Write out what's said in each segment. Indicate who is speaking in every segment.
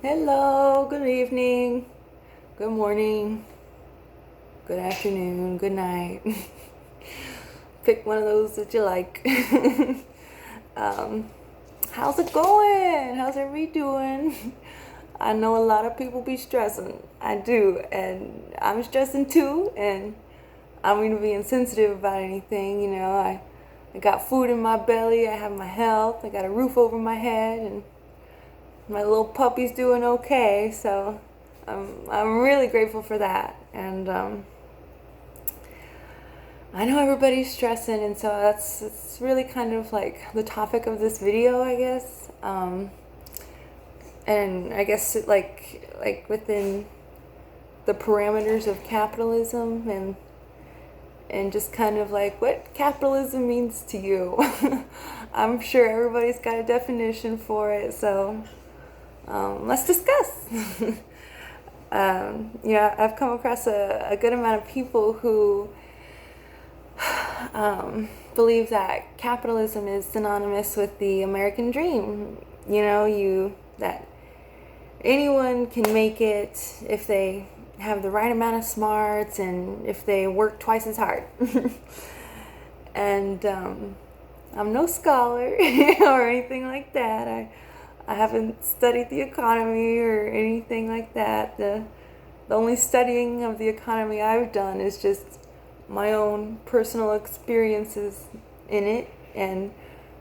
Speaker 1: Hello, good evening, good morning, good afternoon, good night. Pick one of those that you like. um, how's it going? How's everybody doing? I know a lot of people be stressing. I do, and I'm stressing too, and I'm even being sensitive about anything. I got food in my belly, I have my health, I got a roof over my head, and my little puppy's doing okay, so I'm really grateful for that. And I know everybody's stressing, and so it's really kind of like the topic of this video, I guess. And I guess like within the parameters of capitalism and just kind of like what capitalism means to you. I'm sure everybody's got a definition for it, so let's discuss. I've come across a good amount of people who believe that capitalism is synonymous with the American dream. That anyone can make it if they have the right amount of smarts and if they work twice as hard. And I'm no scholar or anything like that. I haven't studied the economy or anything like that. The only studying of the economy I've done is just my own personal experiences in it, and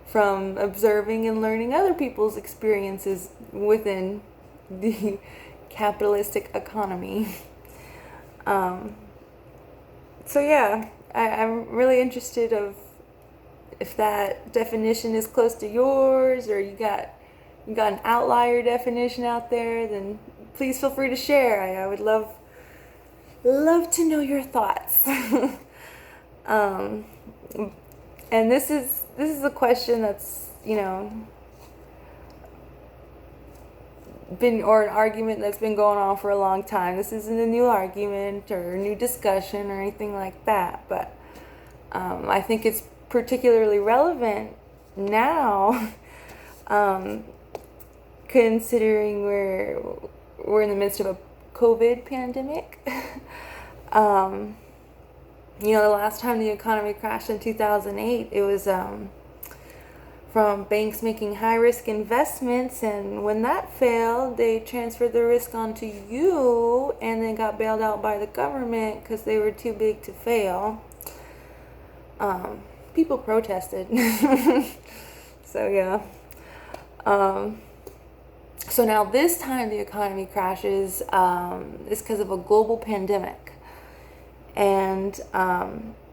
Speaker 1: from observing and learning other people's experiences within the capitalistic economy. So yeah, I'm really interested of if that definition is close to yours, or you got an outlier definition out there, then please feel free to share. I would love to know your thoughts. And this is a question that's been, or an argument that's been going on for a long time. This isn't a new argument or a new discussion or anything like that, but I think it's particularly relevant now. Considering we're in the midst of a COVID pandemic. The last time the economy crashed in 2008, it was from banks making high-risk investments, and when that failed, they transferred the risk onto you and then got bailed out by the government because they were too big to fail. People protested. So yeah. So now this time the economy crashes is because of a global pandemic. And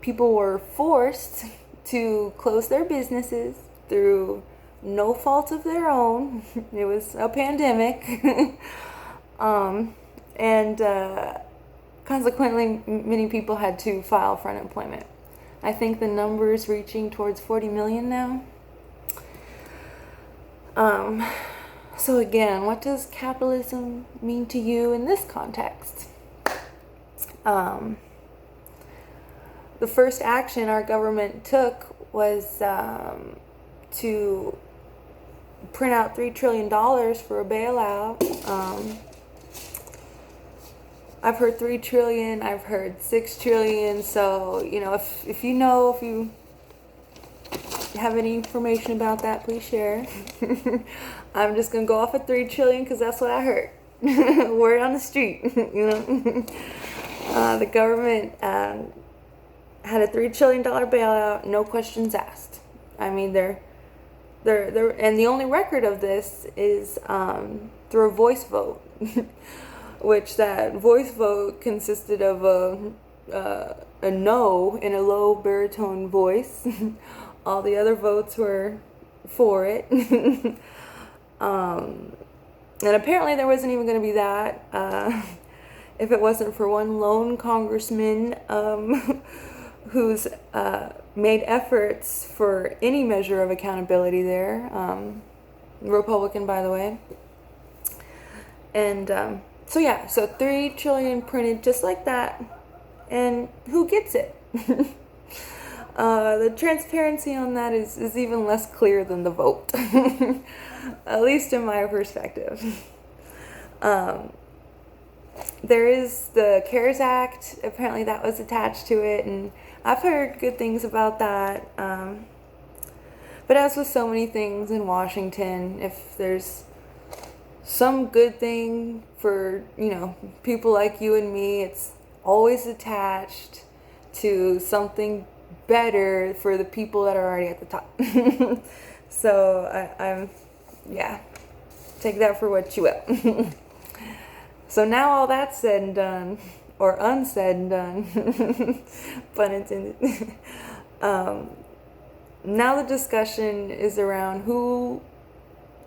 Speaker 1: people were forced to close their businesses through no fault of their own. It was a pandemic. And consequently, many people had to file for unemployment. I think the number is reaching towards 40 million now. So again, what does capitalism mean to you in this context? The first action our government took was to print out $3 trillion for a bailout. I've heard 3 trillion, I've heard 6 trillion. So, if you have any information about that, please share. I'm just gonna go off at 3 trillion because that's what I heard. Word on the street. The government had a $3 trillion bailout, no questions asked. I mean, they're and the only record of this is through a voice vote, which that voice vote consisted of a no in a low baritone voice. All the other votes were for it. And apparently there wasn't even going to be that if it wasn't for one lone congressman who's made efforts for any measure of accountability there. Republican, by the way. And so 3 trillion printed just like that. And who gets it? The transparency on that is even less clear than the vote. At least in my perspective. Um, there is the CARES Act. Apparently that was attached to it, and I've heard good things about that. But as with so many things in Washington, if there's some good thing for, people like you and me, it's always attached to something better for the people that are already at the top. So I'm, yeah, take that for what you will. So now all that's said and done, or unsaid and done, pun intended. Now the discussion is around who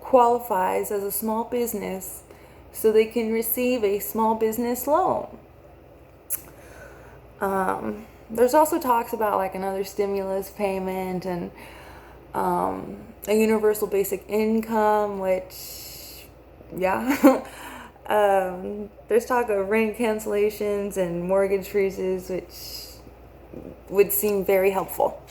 Speaker 1: qualifies as a small business so they can receive a small business loan. There's also talks about like another stimulus payment and a universal basic income, which, yeah. There's talk of rent cancellations and mortgage freezes, which would seem very helpful.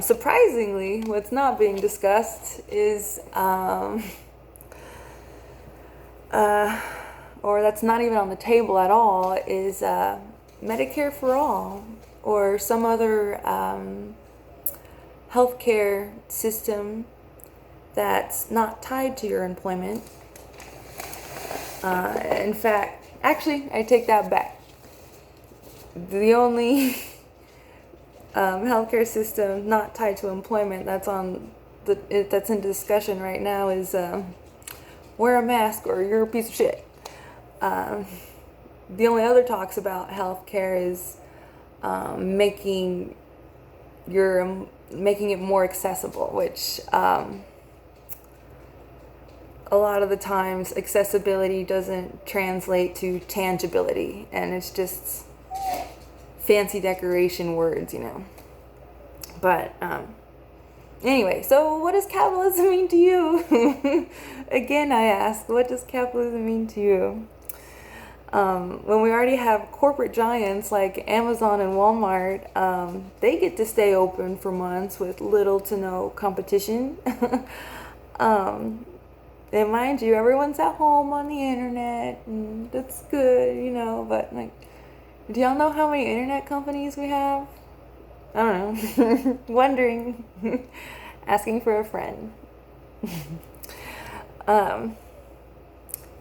Speaker 1: Surprisingly, what's not being discussed is, or that's not even on the table at all, is Medicare for all, or some other healthcare system that's not tied to your employment. In fact, actually, I take that back. The only healthcare system not tied to employment that's in discussion right now is wear a mask or you're a piece of shit. The only other talks about healthcare is making it more accessible, which a lot of the times accessibility doesn't translate to tangibility, and it's just fancy decoration words, But anyway, so what does capitalism mean to you? Again, I ask, what does capitalism mean to you? When we already have corporate giants like Amazon and Walmart, they get to stay open for months with little to no competition. And mind you, everyone's at home on the internet, and that's good, but like, do y'all know how many internet companies we have? I don't know. Wondering. Asking for a friend.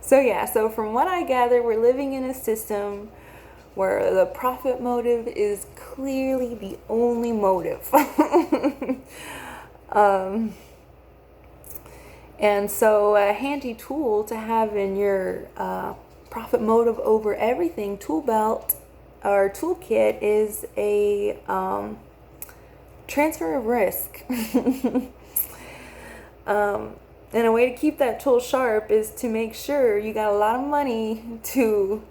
Speaker 1: So from what I gather, we're living in a system where the profit motive is clearly the only motive. And so a handy tool to have in your profit motive over everything tool belt or toolkit is a transfer of risk. And a way to keep that tool sharp is to make sure you got a lot of money to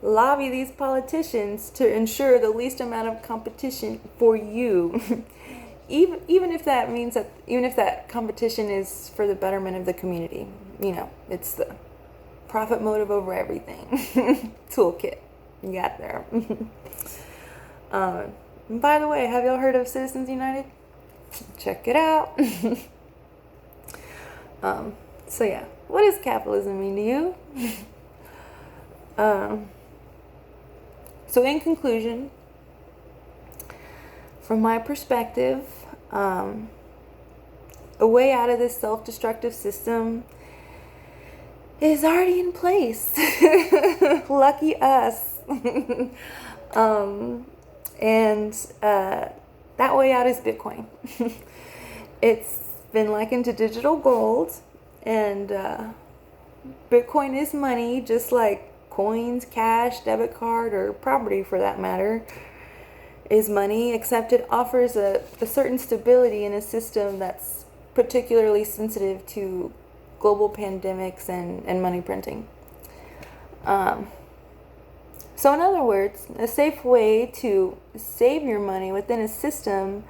Speaker 1: lobby these politicians to ensure the least amount of competition for you. Even if that means that, even if that competition is for the betterment of the community, it's the profit motive over everything toolkit you got there. By the way, have y'all heard of Citizens United? Check it out. So yeah, what does capitalism mean to you? So in conclusion, from my perspective, a way out of this self-destructive system is already in place. Lucky us. And that way out is Bitcoin. It's been likened to digital gold, and Bitcoin is money, just like coins, cash, debit card, or property for that matter is money, except it offers a certain stability in a system that's particularly sensitive to global pandemics and money printing. So in other words, a safe way to save your money within a system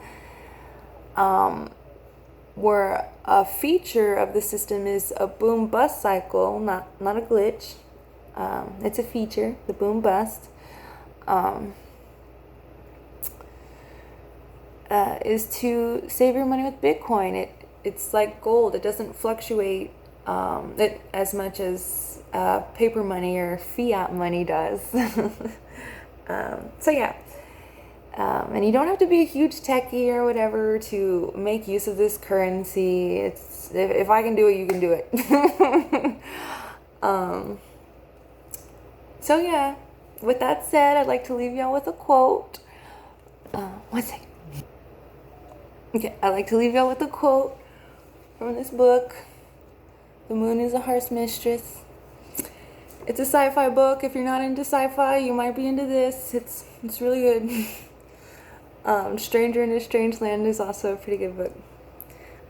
Speaker 1: where a feature of the system is a boom-bust cycle, not a glitch. It's a feature, the boom-bust, is to save your money with Bitcoin. It's like gold. It doesn't fluctuate it as much as paper money or fiat money does. So yeah. And you don't have to be a huge techie or whatever to make use of this currency. It's if I can do it, you can do it. So yeah, with that said, I'd like to leave y'all with a quote. One second. Okay, I'd like to leave y'all with a quote from this book. The Moon is a Heart's Mistress. It's a sci-fi book. If you're not into sci-fi, you might be into this. It's really good. Stranger in a Strange Land is also a pretty good book.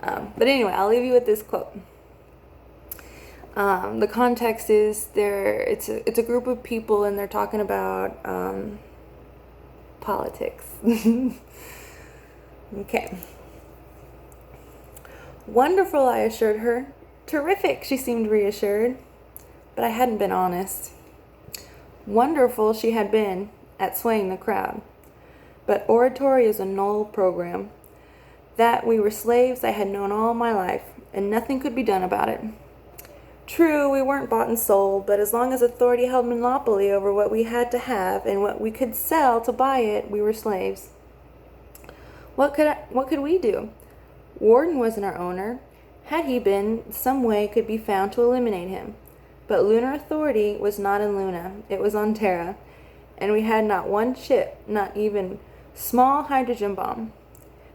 Speaker 1: But anyway, I'll leave you with this quote. The context is it's a group of people and they're talking about politics. Okay. Wonderful, I assured her. Terrific, she seemed reassured. But I hadn't been honest. Wonderful she had been at swaying the crowd. But oratory is a null program. That we were slaves I had known all my life, and nothing could be done about it. True, we weren't bought and sold, but as long as authority held monopoly over what we had to have and what we could sell to buy it, we were slaves. What could we do? Warden wasn't our owner. Had he been, some way could be found to eliminate him. But lunar authority was not in Luna. It was on Terra. And we had not one ship, not even small hydrogen bomb.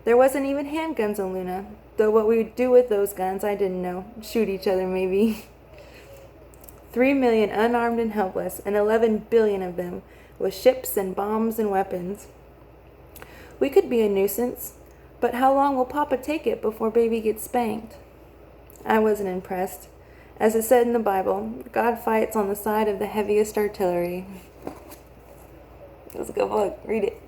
Speaker 1: There wasn't even handguns on Luna, though what we would do with those guns, I didn't know. Shoot each other, maybe. 3 million unarmed and helpless, and 11 billion of them, with ships and bombs and weapons. We could be a nuisance, but how long will Papa take it before baby gets spanked? I wasn't impressed. As it said in the Bible, God fights on the side of the heaviest artillery. It was a good book. Read it.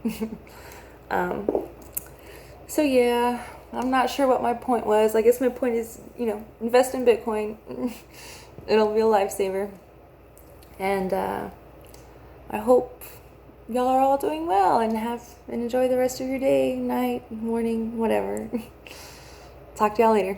Speaker 1: So yeah, I'm not sure what my point was. I guess my point is, invest in Bitcoin. It'll be a lifesaver. And I hope y'all are all doing well and enjoy the rest of your day, night, morning, whatever. Talk to y'all later.